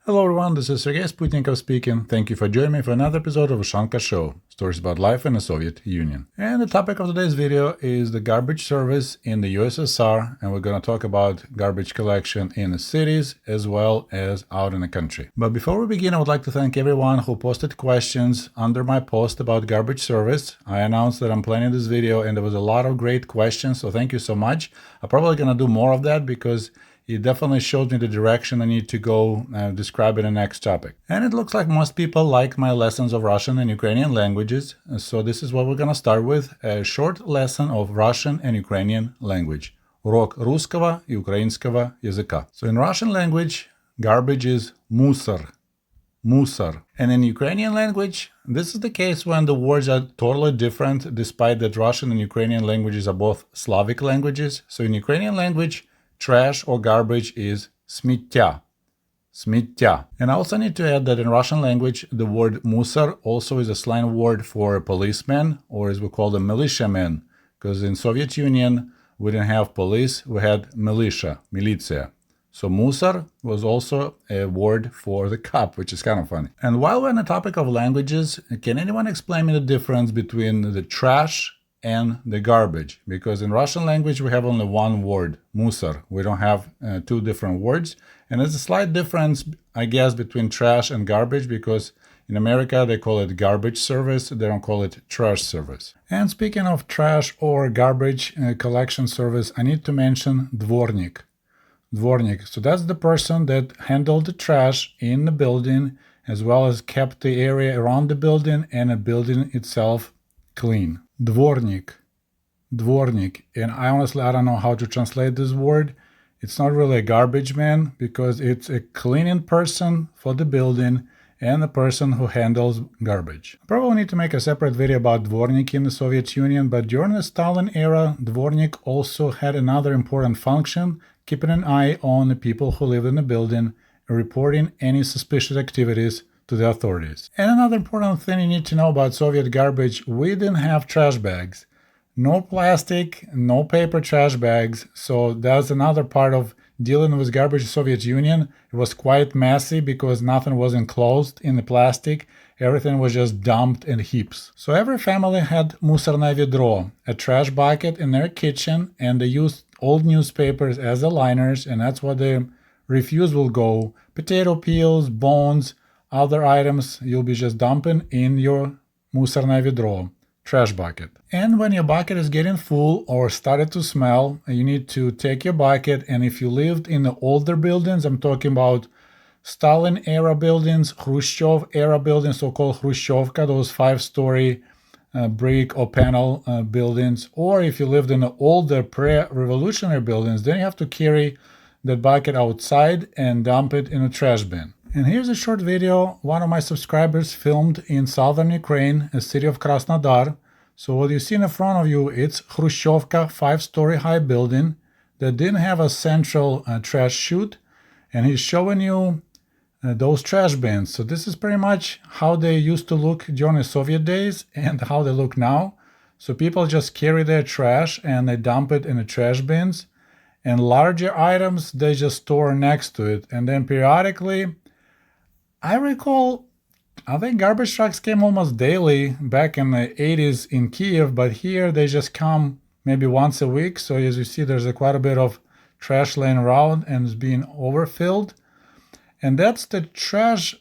Hello everyone, this is Sergei Sputnikov speaking. Thank you for joining me for another episode of Ushanka Show, stories about life in the Soviet Union. And the topic of today's video is the garbage service in the USSR, and we're going to talk about garbage collection in the cities as well as out in the country. But before we begin, I would like to thank everyone who posted questions under my post about garbage service. I announced that I'm planning this video and there was a lot of great questions, so thank you so much. I'm probably going to do more of that because it definitely showed me the direction I need to go describe in the next topic. And it looks like most people like my lessons of Russian and Ukrainian languages, so this is what we're going to start with, a short lesson of Russian and Ukrainian language. Урок русского и украинского языка. So in Russian language, garbage is musar. Musar. And in Ukrainian language, this is the case when the words are totally different, despite that Russian and Ukrainian languages are both Slavic languages. So in Ukrainian language, trash or garbage is smitya. Smitya. And I also need to add that in Russian language, the word musar also is a slang word for a policeman, or as we call them, militiamen. Because in Soviet Union, we didn't have police, we had militia, militia. So musar was also a word for the cop, which is kind of funny. And while we're on the topic of languages, can anyone explain me the difference between the trash and the garbage? Because in Russian language we have only one word, musar. We don't have two different words. And there's a slight difference, I guess, between trash and garbage, because in America they call it garbage service, they don't call it trash service. And speaking of trash or garbage collection service, I need to mention Dwornik. Dwornik. So that's the person that handled the trash in the building, as well as kept the area around the building and the building itself clean. Dwornik. Dwornik. And I honestly, I don't know how to translate this word. It's not really a garbage man, because it's a cleaning person for the building and the person who handles garbage. I probably need to make a separate video about Dvornik in the Soviet Union, but during the Stalin era, Dvornik also had another important function, keeping an eye on the people who lived in the building and reporting any suspicious activities to the authorities. And another important thing you need to know about Soviet garbage, we didn't have trash bags. No plastic, no paper trash bags. So that's another part of dealing with garbage in the Soviet Union. It was quite messy because nothing was enclosed in the plastic. Everything was just dumped in heaps. So every family had musarное ведро, a trash bucket in their kitchen, and they used old newspapers as the liners, and that's where the refuse will go. Potato peels, bones, other items you'll be just dumping in your musarное ведро, trash bucket. And when your bucket is getting full or started to smell, you need to take your bucket, and if you lived in the older buildings, I'm talking about Stalin era buildings, Khrushchev era buildings, so-called Khrushchevka, those 5-story brick or panel buildings, or if you lived in the older pre-revolutionary buildings, then you have to carry that bucket outside and dump it in a trash bin. And here's a short video one of my subscribers filmed in southern Ukraine, a city of Krasnodar. So what you see in front of you, it's Khrushchevka 5-story high building that didn't have a central trash chute, and he's showing you those trash bins. So this is pretty much how they used to look during the Soviet days and how they look now. So people just carry their trash and they dump it in the trash bins, and larger items they just store next to it. And then periodically, I recall, I think garbage trucks came almost daily back in the 80s in Kiev, but here they just come maybe once a week. So as you see, there's quite a bit of trash laying around and it's being overfilled. And that's the trash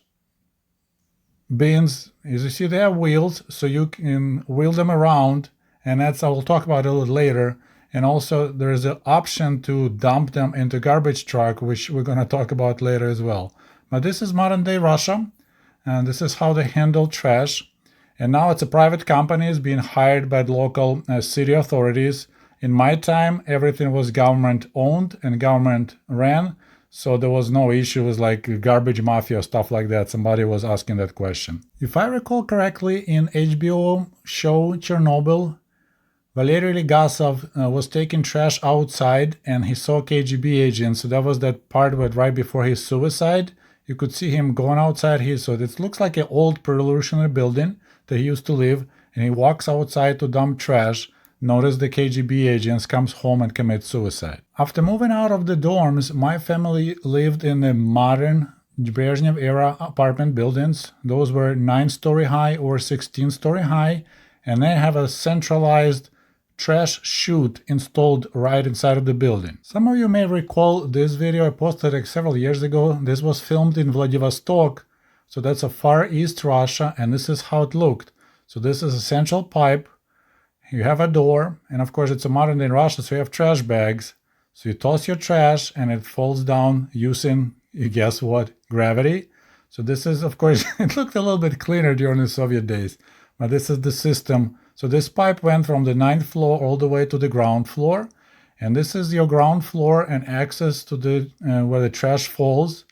bins. As you see, they have wheels, so you can wheel them around, and that's, I will talk about it a little later. And also there is an option to dump them into garbage truck, which we're going to talk about later as well. But this is modern day Russia, and this is how they handle trash. And now it's a private company, it's being hired by the local city authorities. In my time, everything was government owned and government ran. So there was no issue with like garbage mafia or stuff like that. Somebody was asking that question. If I recall correctly, in HBO show Chernobyl, Valery Legasov was taking trash outside and he saw KGB agents. So that was that part where right before his suicide, you could see him going outside here. So this looks like an old pre-revolutionary building that he used to live, and he walks outside to dump trash. Notice the KGB agents, comes home and commits suicide. After moving out of the dorms, my family lived in a modern Brezhnev era apartment buildings. Those were 9-story high or 16-story high, and they have a centralized trash chute installed right inside of the building. Some of you may recall this video I posted like several years ago. This was filmed in Vladivostok, so that's a Far East Russia, and this is how it looked. So this is a central pipe, you have a door, and of course it's a modern day Russia, so you have trash bags. So you toss your trash and it falls down using, you guess what, gravity. So this is, of course, it looked a little bit cleaner during the Soviet days, but this is the system. So this pipe went from the 9th floor all the way to the ground floor, and this is your ground floor and access to the where the trash falls.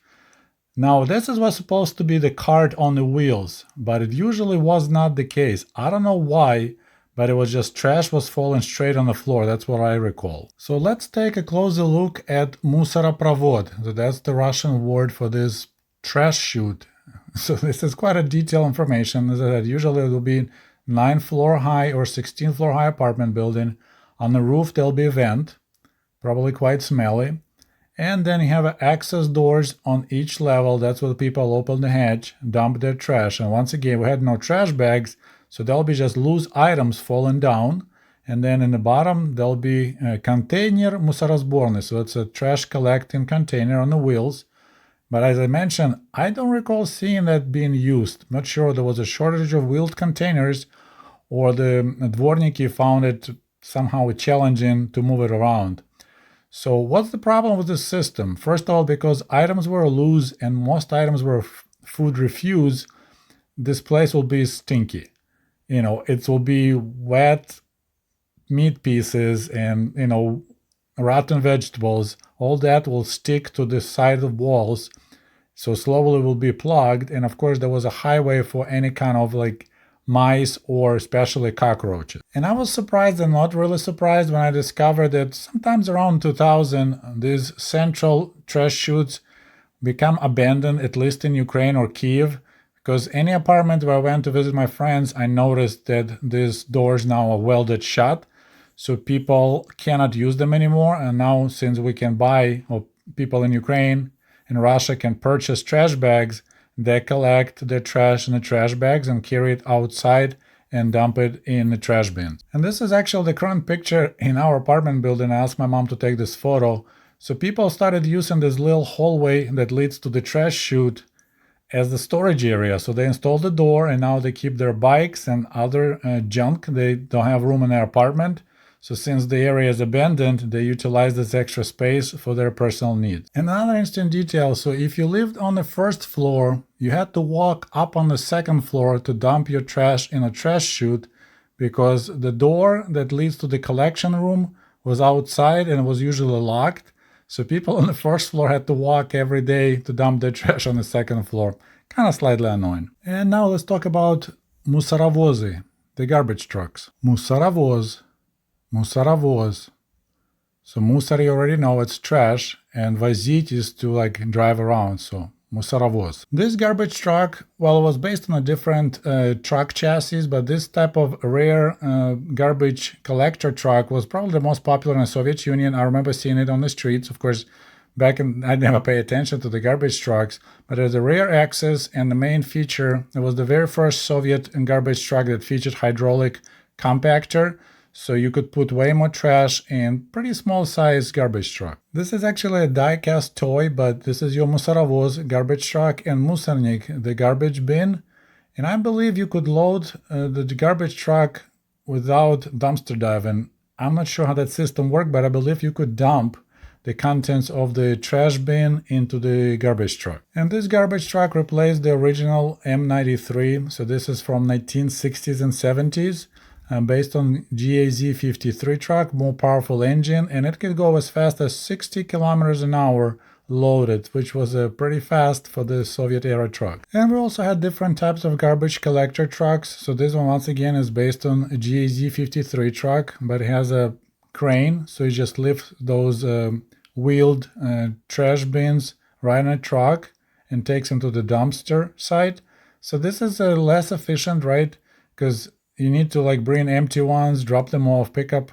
Now this was supposed to be the cart on the wheels, but it usually was not the case. I don't know why, but it was just trash was falling straight on the floor. That's what I recall. So let's take a closer look at Musaroprovod. So that's the Russian word for this trash chute. So this is quite a detailed information. As I said, usually it will be 9-floor high or 16-floor high apartment building. On the roof there'll be a vent, probably quite smelly. And then you have access doors on each level. That's where people open the hatch, dump their trash. And once again, we had no trash bags, so there'll be just loose items falling down. And then in the bottom, there'll be a container musarazborny. So it's a trash collecting container on the wheels. But as I mentioned, I don't recall seeing that being used. Not sure there was a shortage of wheeled containers, or the Dworniki found it somehow challenging to move it around. So what's the problem with this system? First of all, because items were loose and most items were food refuse, this place will be stinky. It will be wet meat pieces and, rotten vegetables. All that will stick to the side of walls. So slowly it will be plugged. And of course, there was a highway for any kind of mice or especially cockroaches. And I was surprised and not really surprised when I discovered that sometimes around 2000, these central trash chutes become abandoned, at least in Ukraine or Kiev, because any apartment where I went to visit my friends, I noticed that these doors now are welded shut, so people cannot use them anymore. And now, since we can buy, or people in Ukraine and Russia can purchase trash bags, they collect the trash in the trash bags and carry it outside and dump it in the trash bins. And this is actually the current picture in our apartment building. I asked my mom to take this photo. So people started using this little hallway that leads to the trash chute as the storage area. So they installed the door, and now they keep their bikes and other junk. They don't have room in their apartment. So since the area is abandoned, they utilize this extra space for their personal needs. Another interesting detail, so if you lived on the first floor, you had to walk up on the second floor to dump your trash in a trash chute, because the door that leads to the collection room was outside and it was usually locked. So people on the first floor had to walk every day to dump their trash on the second floor. Kind of slightly annoying. And now let's talk about Musarovozy, the garbage trucks. Musaravos. So musar, you already know, it's trash, and vozit is to drive around, so Musaravos. This garbage truck, well, it was based on a different truck chassis, but this type of rare garbage collector truck was probably the most popular in the Soviet Union. I remember seeing it on the streets. Of course, I never paid attention to the garbage trucks, but it has a rear axis, and the main feature, it was the very first Soviet garbage truck that featured hydraulic compactor. So you could put way more trash in pretty small size garbage truck. This is actually a die-cast toy, but this is your Musaravos garbage truck and Musarnik, the garbage bin. And I believe you could load the garbage truck without dumpster diving. I'm not sure how that system worked, but I believe you could dump the contents of the trash bin into the garbage truck. And this garbage truck replaced the original M93. So this is from 1960s and 70s. Based on GAZ-53 truck, more powerful engine, and it could go as fast as 60 kilometers an hour loaded, which was pretty fast for the Soviet era truck. And we also had different types of garbage collector trucks. So this one once again is based on a GAZ-53 truck, but it has a crane, so you just lift those wheeled trash bins right in a truck and takes them to the dumpster site. So this is less efficient, right? Because you need to bring empty ones, drop them off, pick up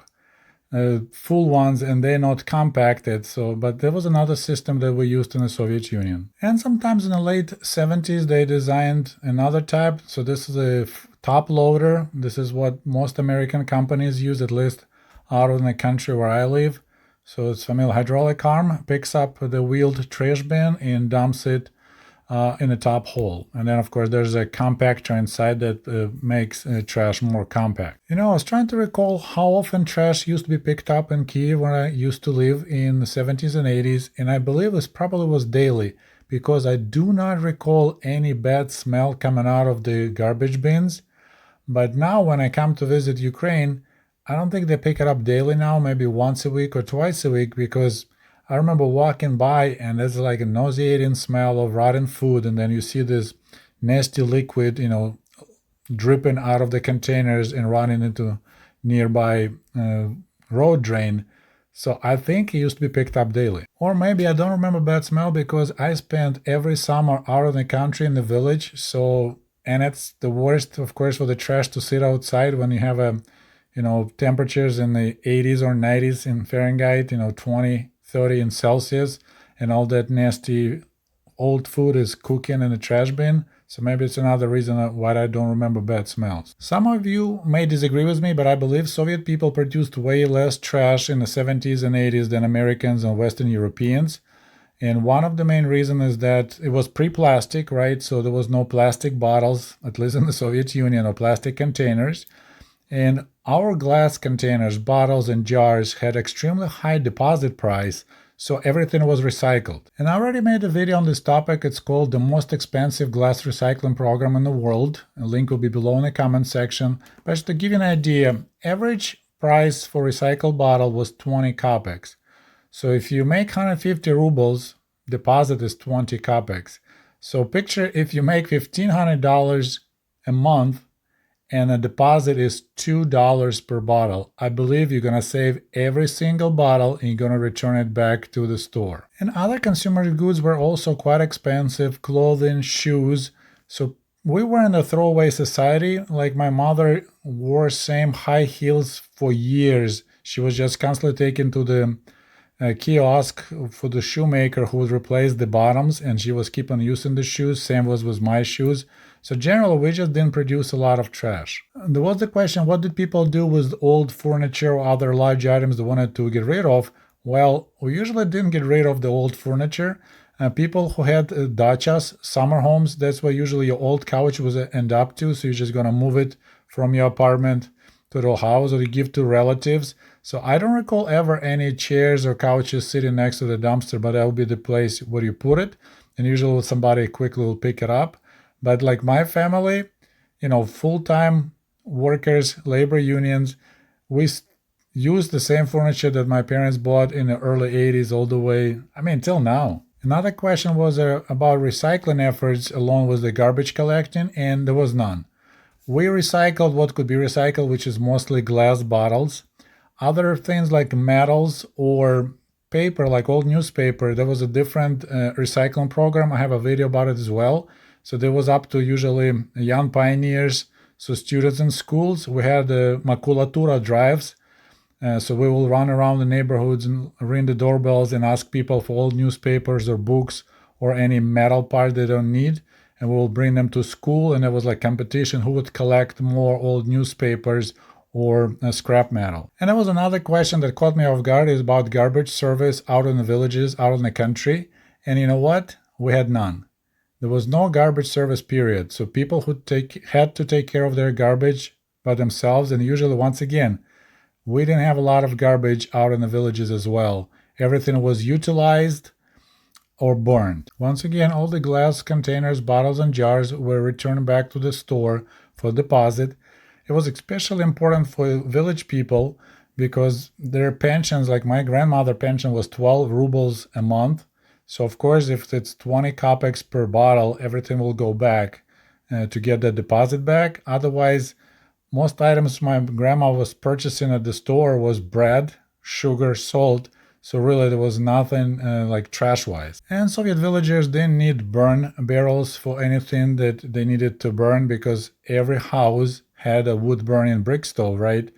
full ones, and they're not compacted. So, but there was another system that we used in the Soviet Union. And sometimes in the late 70s, they designed another type. So this is a top loader. This is what most American companies use, at least out in the country where I live. So it's familiar. Hydraulic arm picks up the wheeled trash bin and dumps it in the top hole. And then, of course, there's a compactor inside that makes trash more compact. You know, I was trying to recall how often trash used to be picked up in Kiev where I used to live in the 70s and 80s, and I believe this probably was daily, because I do not recall any bad smell coming out of the garbage bins. But now when I come to visit Ukraine, I don't think they pick it up daily now, maybe once a week or twice a week, because I remember walking by and there's like a nauseating smell of rotten food, and then you see this nasty liquid, dripping out of the containers and running into nearby road drain. So I think it used to be picked up daily. Or maybe I don't remember bad smell because I spent every summer out of the country in the village. So, and it's the worst, of course, for the trash to sit outside when you have temperatures in the 80s or 90s in Fahrenheit, 20, 30 in Celsius, and all that nasty old food is cooking in the trash bin. So maybe it's another reason why I don't remember bad smells. Some of you may disagree with me, but I believe Soviet people produced way less trash in the 70s and 80s than Americans and Western Europeans. And one of the main reasons is that it was pre-plastic, right? So there was no plastic bottles, at least in the Soviet Union, or plastic containers. And our glass containers, bottles, and jars had extremely high deposit price, so everything was recycled. And I already made a video on this topic. It's called The Most Expensive Glass Recycling Program in the World. A link will be below in the comment section. But just to give you an idea, average price for recycled bottle was 20 kopecks. So if you make 150 rubles, deposit is 20 kopecks. So picture if you make $1,500 a month, and the deposit is $2 per bottle. I believe you're gonna save every single bottle and you're gonna return it back to the store. And other consumer goods were also quite expensive, clothing, shoes. So we were in a throwaway society. Like my mother wore same high heels for years. She was just constantly taken to the kiosk for the shoemaker who would replace the bottoms, and she was keep on using the shoes. Same was with my shoes. So generally, we just didn't produce a lot of trash. There was the question, what did people do with old furniture or other large items they wanted to get rid of? Well, we usually didn't get rid of the old furniture. People who had dachas, summer homes, that's where usually your old couch was end up to. So you're just going to move it from your apartment to the house, or you give to relatives. So I don't recall ever any chairs or couches sitting next to the dumpster, but that will be the place where you put it. And usually somebody quickly will pick it up. But like my family, full-time workers, labor unions, we used the same furniture that my parents bought in the early 80s all the way, till now. Another question was about recycling efforts along with the garbage collecting, and there was none. We recycled what could be recycled, which is mostly glass bottles. Other things like metals or paper, like old newspaper, there was a different recycling program. I have a video about it as well. So there was up to usually young pioneers, so students in schools. We had makulatura drives. So we will run around the neighborhoods and ring the doorbells and ask people for old newspapers or books or any metal part they don't need. And we will bring them to school. And there was like competition who would collect more old newspapers or scrap metal. And there was another question that caught me off guard, is about garbage service out in the villages, out in the country. And you know what? We had none. There was no garbage service, period. So people who had to take care of their garbage by themselves. And usually, once again, we didn't have a lot of garbage out in the villages as well. Everything was utilized or burned. Once again, all the glass containers, bottles, and jars were returned back to the store for deposit. It was especially important for village people because their pensions, like my grandmother's pension, was 12 rubles a month. So of course, if it's 20 kopecks per bottle, everything will go back to get the deposit back. Otherwise, most items my grandma was purchasing at the store was bread, sugar, salt. So really, there was nothing like trash-wise. And Soviet villagers didn't need burn barrels for anything that they needed to burn because every house had a wood-burning brick stove, right?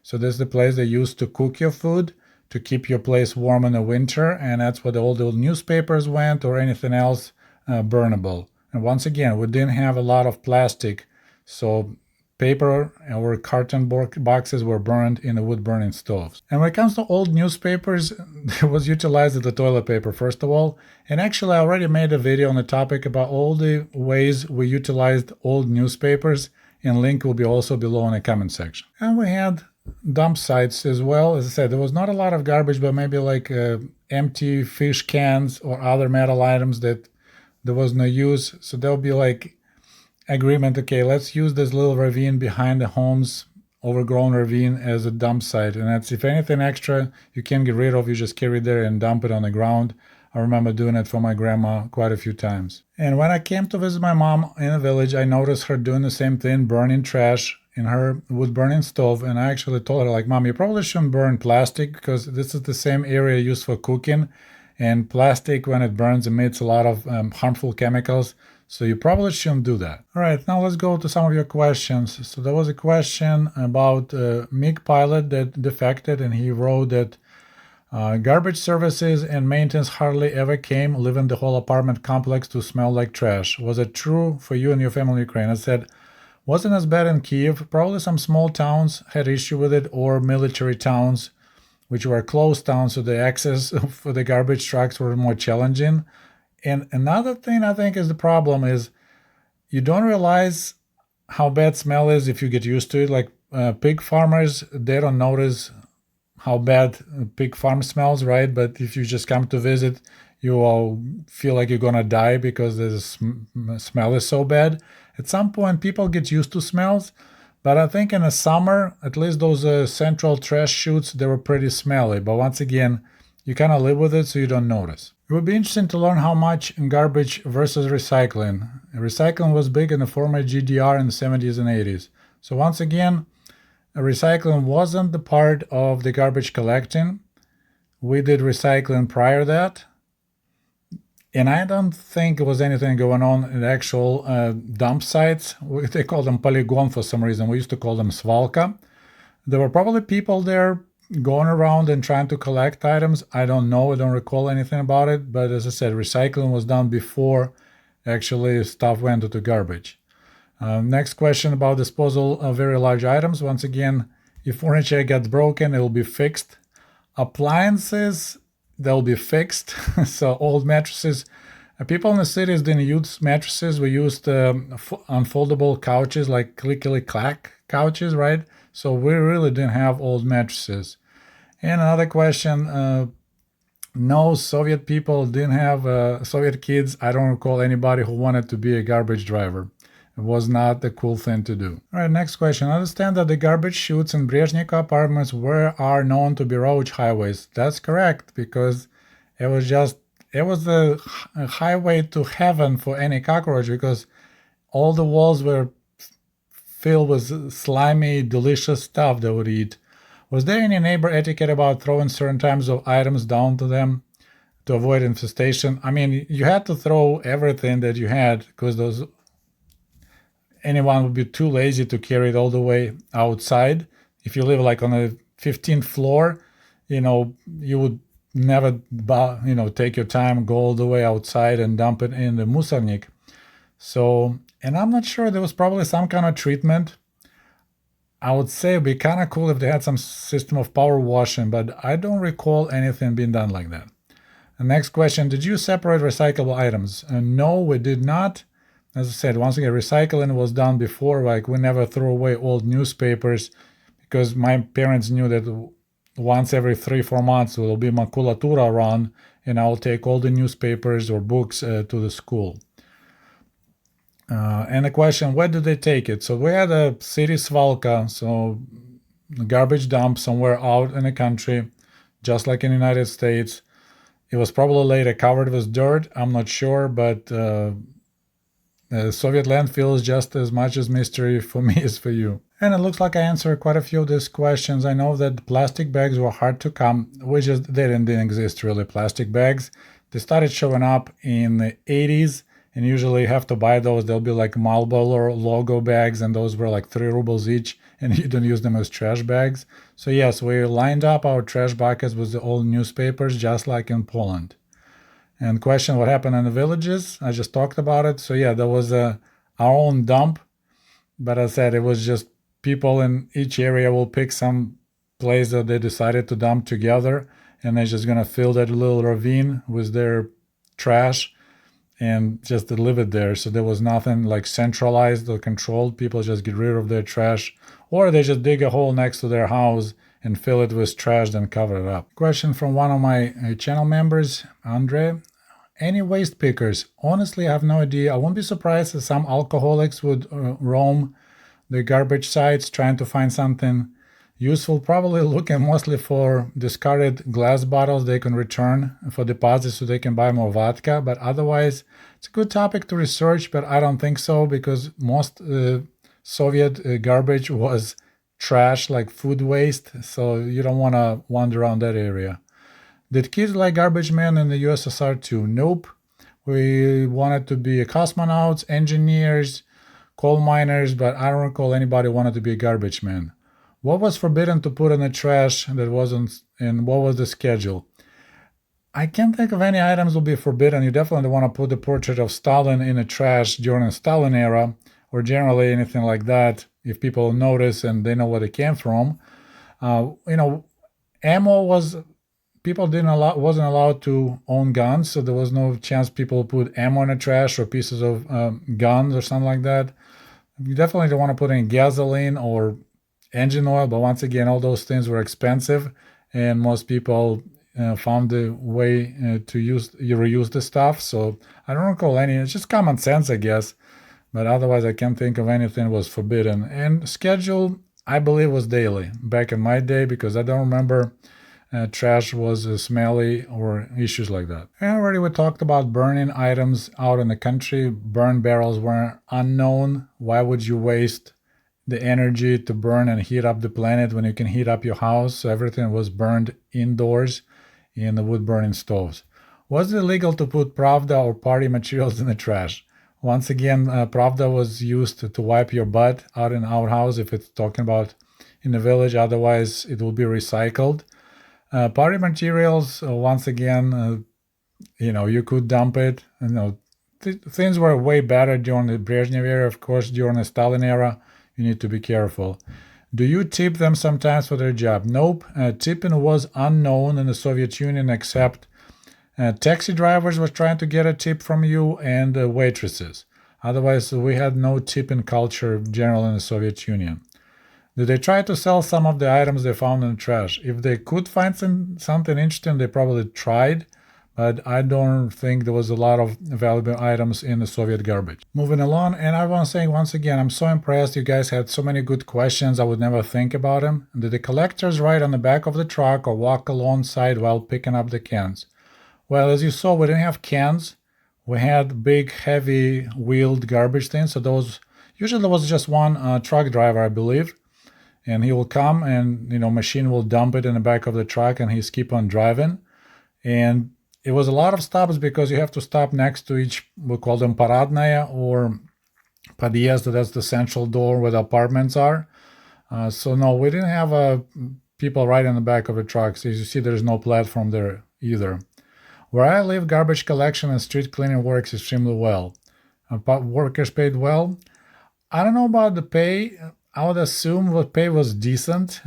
So this is the place they use to cook your food, to keep your place warm in the winter, and that's where all the old newspapers went or anything else burnable. And once again, we didn't have a lot of plastic, so paper or carton boxes were burned in the wood-burning stoves. And when it comes to old newspapers, it was utilized as the toilet paper, first of all. And actually, I already made a video on the topic about all the ways we utilized old newspapers, and link will be also below in the comment section. And we had dump sites as well. As I said, there was not a lot of garbage, but maybe like empty fish cans or other metal items that there was no use. So there'll be like agreement, okay, let's use this little ravine behind the homes, overgrown ravine, as a dump site. And that's, if anything extra you can get rid of, you just carry it there and dump it on the ground. I remember doing it for my grandma quite a few times. And when I came to visit my mom in the village, I noticed her doing the same thing, burning trash in her wood-burning stove. And I actually told her, like, Mom, you probably shouldn't burn plastic, because this is the same area used for cooking. And plastic, when it burns, emits a lot of harmful chemicals. So you probably shouldn't do that. All right, now let's go to some of your questions. So there was a question about MiG pilot that defected, and he wrote that garbage services and maintenance hardly ever came, leaving the whole apartment complex to smell like trash. Was it true for you and your family in Ukraine? I said, wasn't as bad in Kiev. Probably some small towns had issue with it, or military towns, which were closed towns, so the access for the garbage trucks were more challenging. And another thing I think is the problem is you don't realize how bad smell is if you get used to it. Like pig farmers, they don't notice how bad pig farm smells, right? But if you just come to visit, you will feel like you're gonna die because the smell is so bad. At some point, people get used to smells, but I think in the summer, at least those central trash chutes, they were pretty smelly. But once again, you kind of live with it, so you don't notice. It would be interesting to learn how much garbage versus recycling. Recycling was big in the former GDR in the 70s and 80s. So once again, recycling wasn't the part of the garbage collecting. We did recycling prior to that. And I don't think there was anything going on in the actual dump sites. They call them polygon for some reason. We used to call them svalka. There were probably people there going around and trying to collect items. I don't know. I don't recall anything about it. But as I said, recycling was done before actually stuff went into garbage. Next question about disposal of very large items. Once again, if furniture gets broken, it will be fixed. Appliances, they'll be fixed. So old mattresses, people in the cities didn't use mattresses. We used unfoldable couches, like clickety-clack couches, right? So we really didn't have old mattresses. And another question, no, Soviet people didn't have Soviet kids. I don't recall anybody who wanted to be a garbage driver. It was not a cool thing to do. All right, next question. I understand that the garbage chutes in Brezhnev apartments are known to be roach highways. That's correct, because it was the highway to heaven for any cockroach, because all the walls were filled with slimy, delicious stuff they would eat. Was there any neighbor etiquette about throwing certain types of items down to them to avoid infestation? I mean, you had to throw everything that you had, because anyone would be too lazy to carry it all the way outside. If you live like on the 15th floor, you would never, take your time, go all the way outside and dump it in the Musarnik. So, and I'm not sure, there was probably some kind of treatment. I would say it'd be kind of cool if they had some system of power washing, but I don't recall anything being done like that. The next question, did you separate recyclable items? No, we did not. As I said, once again, recycling was done before. Like, we never threw away old newspapers, because my parents knew that once every 3-4 months there will be makulatura run, and I'll take all the newspapers or books to the school. And the question, where did they take it? So we had a city svalka, so a garbage dump somewhere out in the country, just like in the United States. It was probably later covered with dirt. I'm not sure, but Soviet landfill is just as much as mystery for me as for you. And it looks like I answered quite a few of these questions. I know that plastic bags were hard to come. They didn't exist really, plastic bags. They started showing up in the 80s, and usually you have to buy those. They'll be like Marlboro logo bags, and those were like 3 rubles each, and you don't use them as trash bags. So yes, we lined up our trash buckets with the old newspapers, just like in Poland. And question, what happened in the villages? I just talked about it. So yeah, there was our own dump, but I said it was just people in each area will pick some place that they decided to dump together, and they're just gonna fill that little ravine with their trash and just leave it there. So there was nothing like centralized or controlled. People just get rid of their trash, or they just dig a hole next to their house and fill it with trash, then cover it up. Question from one of my channel members, Andre. Any waste pickers? Honestly, I have no idea. I won't be surprised if some alcoholics would roam the garbage sites trying to find something useful, probably looking mostly for discarded glass bottles they can return for deposits so they can buy more vodka. But otherwise, it's a good topic to research, but I don't think so, because most Soviet garbage was trash, like food waste, so you don't want to wander around that area. Did kids like garbage men in the USSR too? Nope. We wanted to be cosmonauts, engineers, coal miners, but I don't recall anybody wanted to be a garbage man. What was forbidden to put in the trash that wasn't, and what was the schedule? I can't think of any items will be forbidden. You definitely want to put the portrait of Stalin in the trash during the Stalin era, or generally anything like that, if people notice and they know where it came from. Ammo was, people wasn't allowed to own guns, so there was no chance people put ammo in the trash or pieces of guns or something like that. You definitely don't want to put in gasoline or engine oil, but once again, all those things were expensive, and most people found a way to reuse the stuff. So I don't recall any. It's just common sense, I guess, but otherwise I can't think of anything was forbidden. And schedule, I believe, was daily back in my day, because I don't remember trash was smelly or issues like that. And already we talked about burning items out in the country. Burn barrels were unknown. Why would you waste the energy to burn and heat up the planet when you can heat up your house? So everything was burned indoors in the wood burning stoves. Was it illegal to put Pravda or party materials in the trash? Once again, Pravda was used to wipe your butt out in our house if it's talking about in the village. Otherwise, it will be recycled. Party materials, once again, you could dump it. Things were way better during the Brezhnev era. Of course, during the Stalin era, you need to be careful. Do you tip them sometimes for their job? Nope. Tipping was unknown in the Soviet Union, except taxi drivers were trying to get a tip from you, and waitresses. Otherwise, we had no tipping culture generally in the Soviet Union. Did they try to sell some of the items they found in the trash? If they could find something interesting, they probably tried, but I don't think there was a lot of valuable items in the Soviet garbage. Moving along, and I want to say once again, I'm so impressed. You guys had so many good questions. I would never think about them. Did the collectors ride on the back of the truck or walk alongside while picking up the cans? Well, as you saw, we didn't have cans. We had big, heavy wheeled garbage things. So those, usually there was just one truck driver, I believe. And he will come and, machine will dump it in the back of the truck, and he's keep on driving. And it was a lot of stops, because you have to stop next to each, we call them paradnaya or podъезд, that's the central door where the apartments are. So no, we didn't have people right in the back of the trucks. As you see, there's no platform there either. Where I live, garbage collection and street cleaning works extremely well. Workers paid well. I don't know about the pay. I would assume the pay was decent,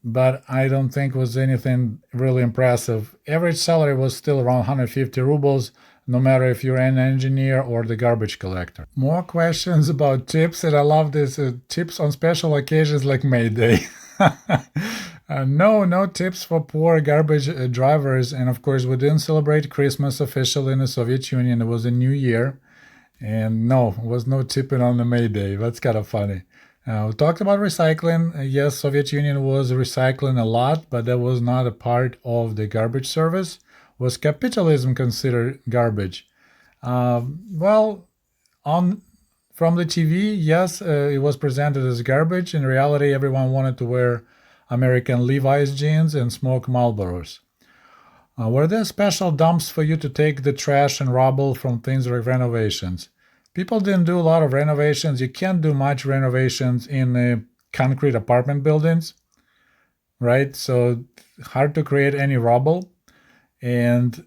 but I don't think it was anything really impressive. Average salary was still around 150 rubles, no matter if you're an engineer or the garbage collector. More questions about tips, and I love this. Tips on special occasions like May Day. No tips for poor garbage drivers. And of course, we didn't celebrate Christmas officially in the Soviet Union. It was a new year. And no, there was no tipping on the May Day. That's kind of funny. We talked about recycling. Yes, Soviet Union was recycling a lot, but that was not a part of the garbage service. Was capitalism considered garbage? From the TV, yes, it was presented as garbage. In reality, everyone wanted to wear American Levi's jeans and smoke Marlboros. Were there special dumps for you to take the trash and rubble from things like renovations? People didn't do a lot of renovations. You can't do much renovations in concrete apartment buildings, right? So hard to create any rubble. And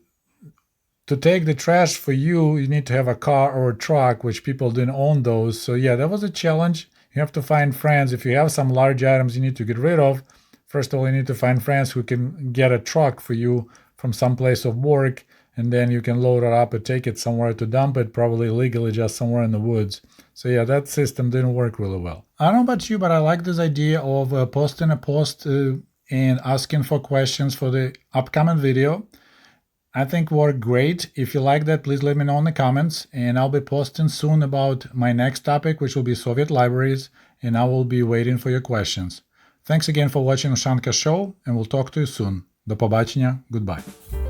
to take the trash for you, you need to have a car or a truck, which people didn't own those. So yeah, that was a challenge. You have to find friends. If you have some large items you need to get rid of, first of all, you need to find friends who can get a truck for you from some place of work, and then you can load it up and take it somewhere to dump it, probably legally just somewhere in the woods. So yeah, that system didn't work really well. I don't know about you, but I like this idea of posting a post and asking for questions for the upcoming video. I think worked great. If you like that, please let me know in the comments, and I'll be posting soon about my next topic, which will be Soviet libraries, and I will be waiting for your questions. Thanks again for watching Ushanka Show, and we'll talk to you soon. До побачення. Goodbye.